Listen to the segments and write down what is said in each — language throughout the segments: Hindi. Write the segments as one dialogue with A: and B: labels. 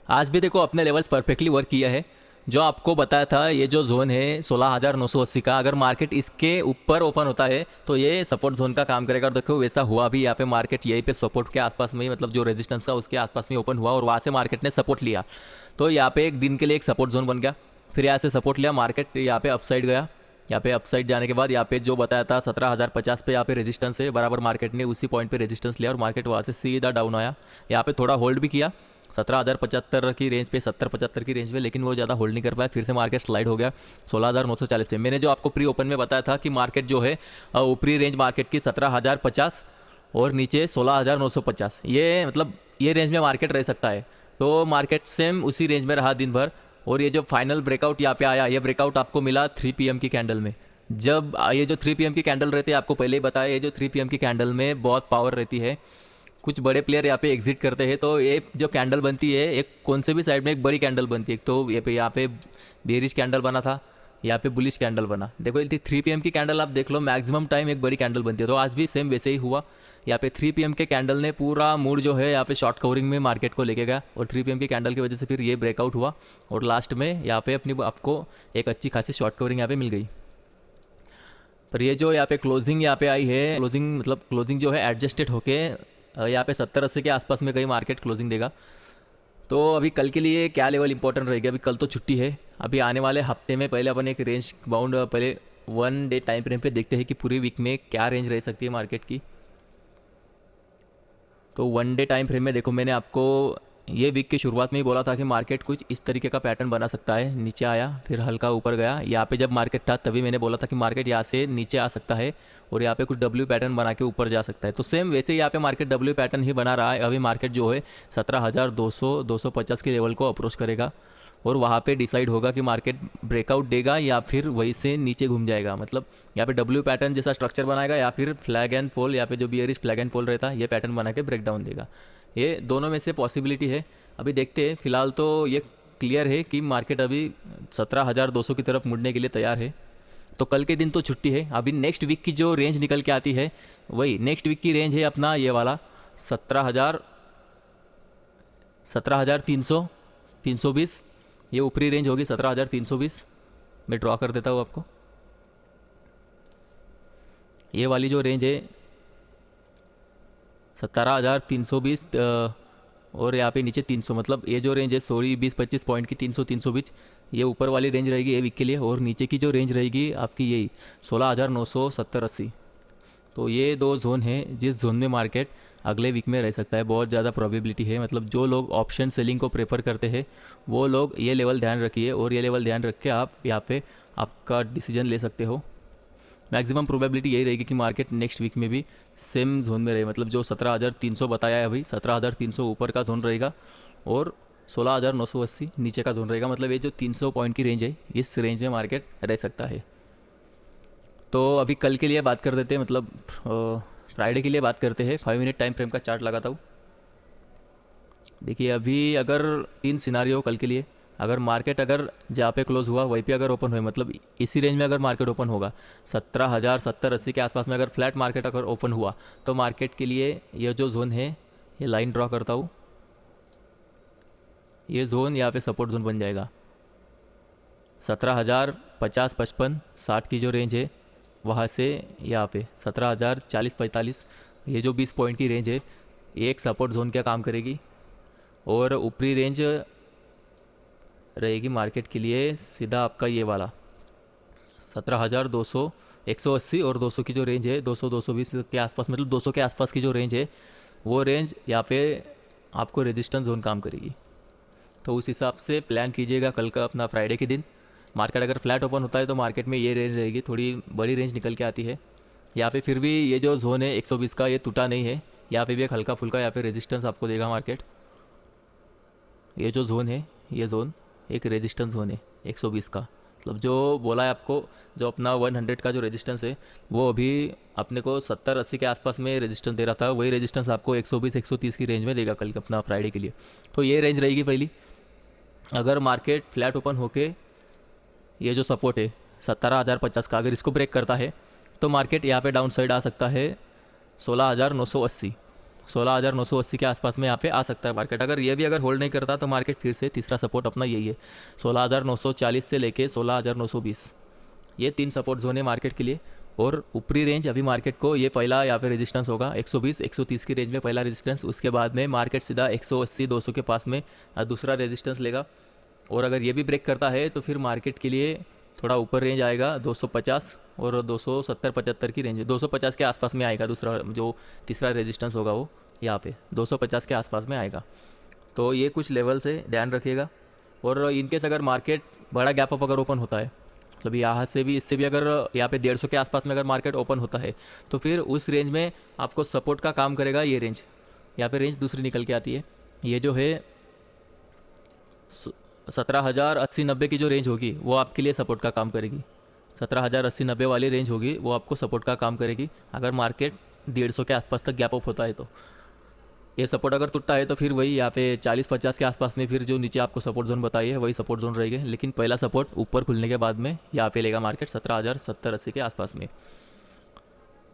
A: आज भी देखो अपने लेवल्स परफेक्टली वर्क किया है। जो आपको बताया था ये जो जोन है 16,980 का, अगर मार्केट इसके ऊपर ओपन होता है तो ये सपोर्ट जोन का काम करेगा। और देखो वैसा हुआ भी, यहाँ पे मार्केट यहीं पे सपोर्ट के आसपास में ही, मतलब जो रेजिस्टेंस था उसके आसपास में ओपन हुआ और वहाँ से मार्केट ने सपोर्ट लिया। तो यहाँ पे एक दिन के लिए एक सपोर्ट जोन बन गया। फिर यहाँ से सपोर्ट लिया, मार्केट यहाँ पे अपसाइड गया। यहाँ पे अपसाइड जाने के बाद यहाँ पे जो बताया था 17,050 पे यहाँ पे रेजिस्टेंस है, बराबर मार्केट ने उसी पॉइंट पे रेजिस्टेंस लिया और मार्केट वहाँ से सीधा डाउन आया। यहाँ पे थोड़ा होल्ड भी किया 17,075 की रेंज पे, 70-75 की रेंज पे, लेकिन वो ज़्यादा होल्ड नहीं कर पाया। फिर से मार्केट स्लाइड हो गया 16,940 पे। मैंने जो आपको प्री ओपन में बताया था कि मार्केट जो है ऊपरी रेंज मार्केट की 17,050 और नीचे 16,950, ये मतलब ये रेंज में मार्केट रह सकता है। तो मार्केट सेम उसी रेंज में रहा दिन भर। और ये जो फाइनल ब्रेकआउट यहाँ पे आया, ये ब्रेकआउट आपको मिला 3 PM की कैंडल में। जब ये जो 3 PM की कैंडल रहती है, आपको पहले ही बताया, ये जो 3 PM की कैंडल में बहुत पावर रहती है। कुछ बड़े प्लेयर यहाँ पे एग्जिट करते हैं, तो ये जो कैंडल बनती है, एक कौन से भी साइड में एक बड़ी कैंडल बनती है। एक तो यहाँ पे बेरिश कैंडल बना था, यहाँ पे बुलिश कैंडल बना। देखो 3 PM की कैंडल आप देख लो, मैक्सिमम टाइम एक बड़ी कैंडल बनती है। तो आज भी सेम वैसे ही हुआ। यहाँ पे 3 PM के कैंडल ने पूरा मूड जो है यहाँ पे शॉर्ट कवरिंग में मार्केट को लेके गया और 3 PM की कैंडल की वजह से फिर ये ब्रेकआउट हुआ और लास्ट में यहाँ पे अपनी आपको एक अच्छी खासी शॉर्ट कवरिंग यहाँ पे मिल गई। पर ये जो यहाँ पे क्लोजिंग यहाँ पे आई है, क्लोजिंग मतलब क्लोजिंग जो है एडजस्टेड होके यहाँ पे 70-80 के आसपास में कहीं मार्केट क्लोजिंग देगा। तो अभी कल के लिए क्या लेवल इंपॉर्टेंट रहेगा, अभी कल तो छुट्टी है। अभी आने वाले हफ्ते में पहले अपन एक रेंज बाउंड, पहले 1 डे टाइम फ्रेम पे देखते हैं कि पूरी वीक में क्या रेंज रह सकती है मार्केट की। तो 1 डे टाइम फ्रेम में देखो, मैंने आपको ये वीक की शुरुआत में ही बोला था कि मार्केट कुछ इस तरीके का पैटर्न बना सकता है। नीचे आया फिर हल्का ऊपर गया। यहाँ पे जब मार्केट था तभी मैंने बोला था कि मार्केट यहाँ से नीचे आ सकता है और यहाँ पे कुछ डब्ल्यू पैटर्न बना के ऊपर जा सकता है। तो सेम वैसे ही यहाँ पे मार्केट डब्ल्यू पैटर्न ही बना रहा है। अभी मार्केट जो है 17,200-250 के लेवल को अप्रोच करेगा और वहाँ पे डिसाइड होगा कि मार्केट ब्रेकआउट देगा या फिर वहीं से नीचे घूम जाएगा। मतलब यहाँ पे डब्ल्यू पैटर्न जैसा स्ट्रक्चर बनाएगा या फिर फ्लैग एंड पोल, यहाँ पे जो बियरिश फ्लैग एंड पोल रहता है ये पैटर्न बना के ब्रेक डाउन देगा। ये दोनों में से पॉसिबिलिटी है। अभी देखते हैं, फिलहाल तो ये क्लियर है कि मार्केट अभी 17,200 की तरफ मुड़ने के लिए तैयार है। तो कल के दिन तो छुट्टी है। अभी नेक्स्ट वीक की जो रेंज निकल के आती है, वही नेक्स्ट वीक की रेंज है अपना ये वाला 17,320, ये ऊपरी रेंज होगी 17,320। मैं ड्रॉ कर देता हूँ आपको। ये वाली जो रेंज है 17,320 और यहाँ पे नीचे 300, मतलब ये जो रेंज है 20-25 पॉइंट की 300-320, ये ऊपर वाली रेंज रहेगी ये वीक के लिए। और नीचे की जो रेंज रहेगी आपकी यही 16,970-80। तो ये दो जोन हैं जिस जोन में मार्केट अगले वीक में रह सकता है। बहुत ज़्यादा प्रोबेबिलिटी है। मतलब जो लोग ऑप्शन सेलिंग को प्रेफर करते हैं वो लोग ये लेवल ध्यान रखिए और ये लेवल ध्यान रख के आप यहाँ पे आपका डिसीजन ले सकते हो। मैक्सिमम प्रोबेबिलिटी यही रहेगी कि मार्केट नेक्स्ट वीक में भी सेम जोन में रहे। मतलब जो 17,300 बताया है अभी, 17,300 ऊपर का जोन रहेगा और 16,980 नीचे का जोन रहेगा। मतलब ये जो 300 पॉइंट की रेंज है, इस रेंज में मार्केट रह सकता है। तो अभी कल के लिए बात कर देते हैं, मतलब फ्राइडे के लिए बात करते हैं। 5 मिनट टाइम फ्रेम का चार्ट लगाता हूँ। देखिए अभी अगर 3 सिनारियो कल के लिए, अगर मार्केट अगर जहाँ पे क्लोज हुआ वहीं पे अगर ओपन हुए, मतलब इसी रेंज में अगर मार्केट ओपन होगा 17,070-80 के आसपास में, अगर फ्लैट मार्केट अगर ओपन हुआ तो मार्केट के लिए ये जो जोन है, ये लाइन ड्रॉ करता हूँ, ये जोन यहाँ पे सपोर्ट जोन बन जाएगा। 17,050-55-60 की जो रेंज है, वहाँ से यहाँ पे 17,040-45, ये जो 20 पॉइंट की रेंज है, ये एक सपोर्ट जोन क्या काम करेगी। और ऊपरी रेंज रहेगी मार्केट के लिए सीधा आपका ये वाला 17,200, 180 और 200 की जो रेंज है, 200-220 के आसपास, मतलब 200 के आसपास की जो रेंज है, वो रेंज यहाँ पे आपको रेजिस्टेंस जोन काम करेगी। तो उस हिसाब से प्लान कीजिएगा कल का अपना फ्राइडे के दिन। मार्केट अगर फ्लैट ओपन होता है तो मार्केट में ये रेंज रहेगी, थोड़ी बड़ी रेंज निकल के आती है। यहाँ पे फिर भी ये जो जोन है 120 का, ये टूटा नहीं है। यहाँ पे भी एक हल्का फुल्का यहाँ पे रेजिस्टेंस आपको देगा मार्केट। ये जो जोन है, ये जोन एक रेजिस्टेंस जोन है 120 का। मतलब जो बोला है आपको, जो अपना 100 का जो रेजिस्टेंस है, वो अभी अपने को 70-80 के आसपास में रेजिस्टेंस दे रहा था। वही रेजिस्टेंस आपको 120-130 की रेंज में देगा कल अपना फ्राइडे के लिए। तो ये रेंज रहेगी पहली। अगर मार्केट फ्लैट ओपन होके ये जो सपोर्ट है 17,050 का, अगर इसको ब्रेक करता है तो मार्केट यहाँ पे डाउन साइड आ सकता है 16,980। 16,980 के आसपास में यहाँ पे आ सकता है मार्केट। अगर ये भी अगर होल्ड नहीं करता तो मार्केट फिर से तीसरा सपोर्ट अपना यही है, 16,940 से लेके 16,920, ये 3 सपोर्ट जोन है मार्केट के लिए। और ऊपरी रेंज अभी मार्केट को ये पहला यहाँ पे रेजिस्टेंस होगा 120 130 की रेंज में पहला रेजिस्टेंस, उसके बाद में मार्केट सीधा 180 200 के पास में दूसरा रेजिस्टेंस लेगा। और अगर ये भी ब्रेक करता है तो फिर मार्केट के लिए थोड़ा ऊपर रेंज आएगा 250 और 270-75 की रेंज, 250 के आसपास में आएगा दूसरा जो तीसरा रेजिस्टेंस होगा वो यहाँ पे 250 के आसपास में आएगा। तो ये कुछ लेवल से ध्यान रखिएगा। और इनकेस अगर मार्केट बड़ा गैप अप अगर ओपन होता है, मतलब यहाँ से भी इससे भी अगर यहाँ पे 150 के आसपास में अगर मार्केट ओपन होता है तो फिर उस रेंज में आपको सपोर्ट का काम करेगा ये रेंज। यहाँ पे रेंज दूसरी निकल के आती है, ये जो है 17,080-90 की जो रेंज होगी वो आपके लिए सपोर्ट का काम करेगी। 17,080-90 वाली रेंज होगी वो आपको सपोर्ट का काम करेगी अगर मार्केट 150 के आसपास तक गैप अप होता है। तो ये सपोर्ट अगर टूटता है तो फिर वही यहाँ पे 40-50 के आसपास में फिर जो नीचे आपको सपोर्ट जोन बताइए वही सपोर्ट जोन रहेगा। लेकिन पहला सपोर्ट ऊपर खुलने के बाद में यहाँ पे लेगा मार्केट 17,070-80 के आसपास में।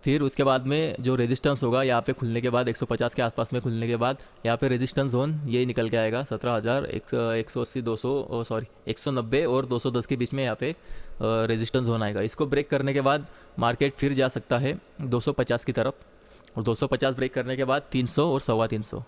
A: फिर उसके बाद में जो रेजिस्टेंस होगा यहाँ पे खुलने के बाद 150 के आसपास में खुलने के बाद यहाँ पे रेजिस्टेंस जोन यही निकल के आएगा 17,180 200 सॉरी 190 और 210 के बीच में यहाँ पे रेजिस्टेंस जोन आएगा। इसको ब्रेक करने के बाद मार्केट फिर जा सकता है 250 की तरफ, और 250 ब्रेक करने के बाद 300 और 350,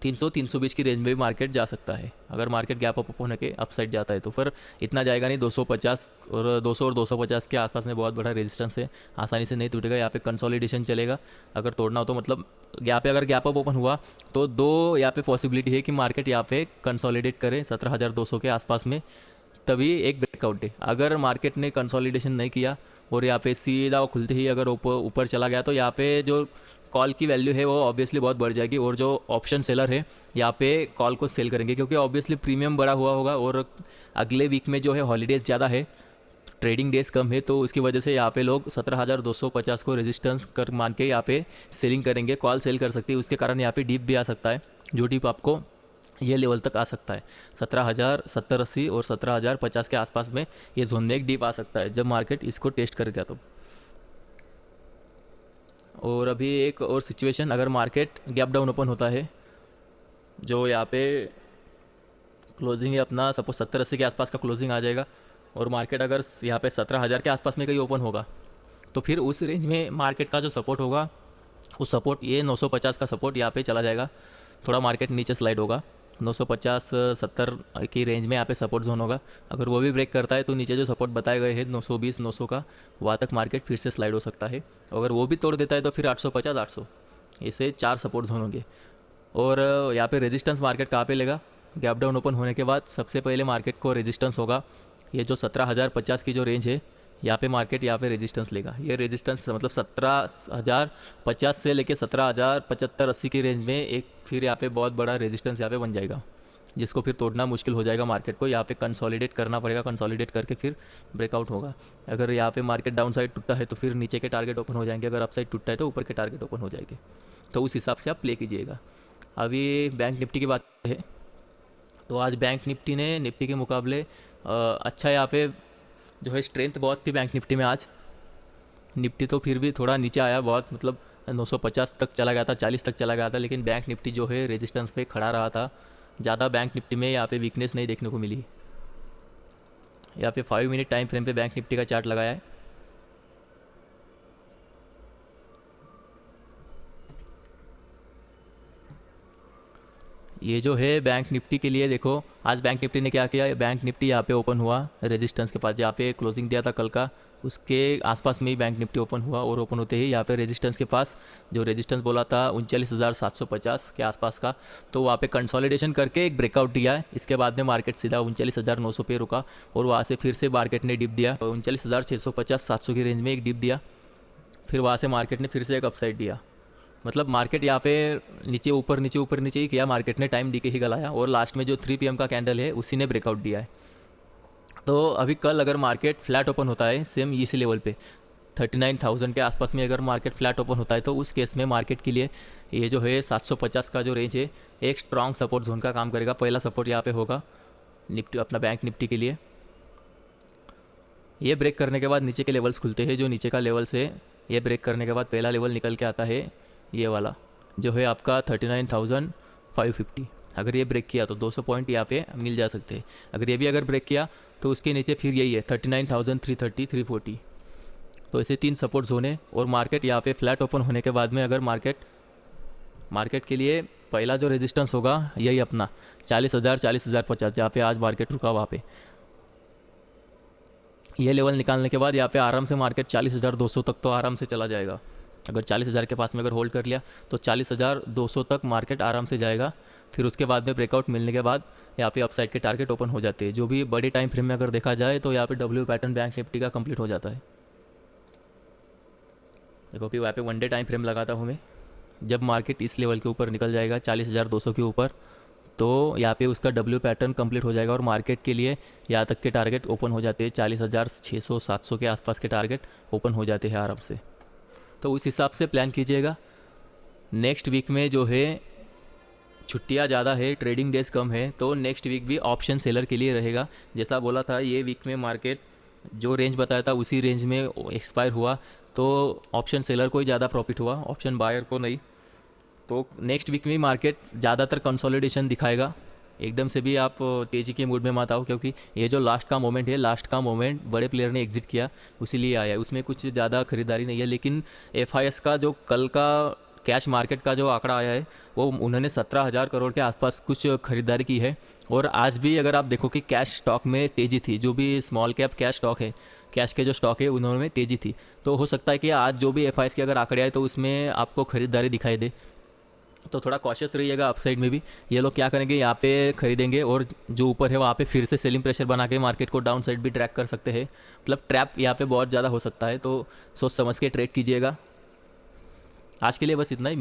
A: 300-320 की रेंज में भी मार्केट जा सकता है अगर मार्केट गैप अप होने के अपसाइड जाता है तो। फिर इतना जाएगा नहीं, 250 और 200 और 250 के आसपास में बहुत बड़ा रेजिस्टेंस है, आसानी से नहीं टूटेगा। यहाँ पे कंसोलिडेशन चलेगा अगर तोड़ना हो तो, मतलब यहाँ पे अगर गैप अप ओपन हुआ तो दो यहाँ पे पॉसिबिलिटी है कि मार्केट यहाँ पे कंसोलिडेट करे 17,200 के आसपास में, तभी एक ब्रेकआउट है। अगर मार्केट ने कंसोलिडेशन नहीं किया और यहाँ पे सीधा खुलते ही अगर ऊपर चला गया तो यहाँ पे जो कॉल की वैल्यू है वो ऑब्वियसली बहुत बढ़ जाएगी, और जो ऑप्शन सेलर है यहाँ पे कॉल को सेल करेंगे क्योंकि ऑब्वियसली प्रीमियम बढ़ा हुआ होगा और अगले वीक में जो है हॉलीडेज़ ज़्यादा है, ट्रेडिंग डेज कम है, तो उसकी वजह से यहाँ पे लोग 17,250 को रेजिस्टेंस कर मान के यहाँ पे सेलिंग करेंगे, कॉल सेल कर सकती है। उसके कारण यहाँ पे डीप भी आ सकता है, जो डीप आपको ये लेवल तक आ सकता है 17,070-80 और 17,050 के आसपास में ये जोन में एक डीप आ सकता है जब मार्केट इसको टेस्ट करेगा तो। और अभी एक और सिचुएशन, अगर मार्केट गैप डाउन ओपन होता है, जो यहाँ पे क्लोजिंग है अपना सपोज 70-80 के आसपास का क्लोजिंग आ जाएगा, और मार्केट अगर यहाँ पे 17,000 के आसपास में कहीं ओपन होगा तो फिर उस रेंज में मार्केट का जो सपोर्ट होगा उस सपोर्ट ये 950 का सपोर्ट यहाँ पे चला जाएगा, थोड़ा मार्केट नीचे स्लाइड होगा 950-70 की रेंज में यहाँ पे सपोर्ट जोन होगा। अगर वो भी ब्रेक करता है तो नीचे जो सपोर्ट बताए गए हैं 920-900 का, वहाँ तक मार्केट फिर से स्लाइड हो सकता है। अगर वो भी तोड़ देता है तो फिर 850-800, ऐसे 4 सपोर्ट जोन होंगे। और यहाँ पे रेजिस्टेंस मार्केट कहाँ पे लेगा, गैप डाउन ओपन होने के बाद सबसे पहले मार्केट को रेजिस्टेंस होगा ये जो 17,050 की जो रेंज है, यहाँ पे मार्केट यहाँ पे रेजिस्टेंस लेगा। ये रेजिस्टेंस मतलब 17,050 से लेके 17,075-80 की रेंज में एक फिर यहाँ पे बहुत बड़ा रेजिस्टेंस यहाँ पे बन जाएगा, जिसको फिर तोड़ना मुश्किल हो जाएगा मार्केट को। यहाँ पे कंसोलिडेट करना पड़ेगा, कंसोलिडेट करके फिर ब्रेकआउट होगा। अगर यहाँ पे मार्केट डाउन साइड टूटा है तो फिर नीचे के टारगेट ओपन हो जाएंगे, अगर अप साइड टूटा है तो ऊपर के टारगेट ओपन हो जाएंगे। तो उस हिसाब से आप प्ले कीजिएगा। अभी बैंक निफ्टी की बात है तो आज बैंक निफ्टी ने निफ्टी के मुकाबले अच्छा यहाँ पे जो है स्ट्रेंथ बहुत थी बैंक निफ्टी में आज। निफ्टी तो फिर भी थोड़ा नीचे आया बहुत, मतलब 950 तक चला गया था, 40 तक चला गया था, लेकिन बैंक निफ्टी जो है रेजिस्टेंस पे खड़ा रहा था। ज़्यादा बैंक निफ्टी में यहाँ पे वीकनेस नहीं देखने को मिली। यहाँ पे 5 मिनट टाइम फ्रेम पे बैंक निफ्टी का चार्ट लगाया है। ये जो है बैंक निफ्टी के लिए देखो, आज बैंक निफ्टी ने क्या किया, बैंक निफ्टी यहाँ पे ओपन हुआ रेजिस्टेंस के पास, जहाँ पे क्लोजिंग दिया था कल का उसके आसपास में ही बैंक निफ्टी ओपन हुआ, और ओपन होते ही यहाँ पे रेजिस्टेंस के पास जो रेजिस्टेंस बोला था 39,750 के आसपास का, तो वहाँ पे कंसोलिडेशन करके एक ब्रेकआउट दिया है। इसके बाद में मार्केट सीधा 39,900 पे रुका, और वहाँ से फिर से मार्केट ने डिप दिया 39,650-700 की रेंज में एक डिप दिया। फिर वहाँ से मार्केट ने फिर से एक अपसाइड दिया, मतलब मार्केट यहाँ पे नीचे ऊपर नीचे ही किया, मार्केट ने टाइम डी के ही गलाया, और लास्ट में जो 3 PM का कैंडल है उसी ने ब्रेकआउट दिया है। तो अभी कल अगर मार्केट फ्लैट ओपन होता है सेम इसी लेवल पे 39,000 के आसपास में अगर मार्केट फ्लैट ओपन होता है तो उस केस में मार्केट के लिए ये जो है 750 का जो रेंज है एक स्ट्रॉन्ग सपोर्ट जोन का काम करेगा। पहला सपोर्ट यहाँ पे होगा निफ्टी अपना बैंक निफ्टी के लिए। ये ब्रेक करने के बाद नीचे के लेवल्स खुलते हैं, जो नीचे का लेवल्स है ये ब्रेक करने के बाद पहला लेवल निकल के आता है ये वाला जो है आपका 39,550। अगर ये ब्रेक किया तो 200 पॉइंट यहाँ पे मिल जा सकते हैं। अगर ये भी अगर ब्रेक किया तो उसके नीचे फिर यही है 39,330 340। तो ऐसे 3 सपोर्ट जोन है। और मार्केट यहाँ पे फ्लैट ओपन होने के बाद में अगर मार्केट के लिए पहला जो रेजिस्टेंस होगा यही अपना 40,000 40,050, जहाँ पे आज मार्केट रुका वहाँ पे ये लेवल निकालने के बाद यहाँ पे आराम से मार्केट 40,200 तक तो आराम से चला जाएगा। अगर 40,000 के पास में अगर होल्ड कर लिया तो 40,200 तक मार्केट आराम से जाएगा। फिर उसके बाद में ब्रेकआउट मिलने के बाद यहाँ पे अपसाइड के टारगेट ओपन हो जाते हैं। जो भी बड़े टाइम फ्रेम में अगर देखा जाए तो यहाँ पे डब्ल्यू पैटर्न बैंक निफ्टी का कंप्लीट हो जाता है। देखो कि यहाँ पे 1 डे टाइम फ्रेम लगाता हूँ मैं। जब मार्केट इस लेवल के ऊपर निकल जाएगा 40,200 के ऊपर, तो यहाँ पे उसका डब्ल्यू पैटर्न कंप्लीट हो जाएगा और मार्केट के लिए यहाँ तक के टारगेट ओपन हो जाते हैं। 40,600 700 के आसपास के टारगेट ओपन हो जाते हैं आराम से। तो उस हिसाब से प्लान कीजिएगा। नेक्स्ट वीक में जो है छुट्टियाँ ज़्यादा है, ट्रेडिंग डेज कम है, तो नेक्स्ट वीक भी ऑप्शन सेलर के लिए रहेगा। जैसा बोला था ये वीक में मार्केट जो रेंज बताया था उसी रेंज में एक्सपायर हुआ, तो ऑप्शन सेलर को ही ज़्यादा प्रॉफिट हुआ, ऑप्शन बायर को नहीं। तो नेक्स्ट वीक में मार्केट ज़्यादातर कंसोलिडेशन दिखाएगा। एकदम से भी आप तेज़ी के मूड में मत आओ, क्योंकि ये जो लास्ट का मोमेंट है, लास्ट का मोमेंट बड़े प्लेयर ने एग्जिट किया उसी लिए आया है। उसमें कुछ ज़्यादा खरीदारी नहीं है। लेकिन FIS का जो कल का कैश मार्केट का जो आंकड़ा आया है वो उन्होंने 17,000 करोड़ के आसपास कुछ खरीदारी की है। और आज भी अगर आप देखो कि कैश स्टॉक में तेज़ी थी, जो भी स्मॉल कैप कैश स्टॉक है, कैश के जो स्टॉक है उन्होंने तेज़ी थी। तो हो सकता है कि आज जो भी FIS के अगर आंकड़े आए तो उसमें आपको खरीदारी दिखाई दे। तो थोड़ा कॉशियस रहिएगा अपसाइड में भी। ये लोग क्या करेंगे, यहाँ पे खरीदेंगे और जो ऊपर है वहाँ पे फिर से सेलिंग प्रेशर बना के मार्केट को डाउन साइड भी ट्रैक कर सकते हैं। मतलब ट्रैप यहाँ पे बहुत ज़्यादा हो सकता है, तो सोच समझ के ट्रेड कीजिएगा। आज के लिए बस इतना ही।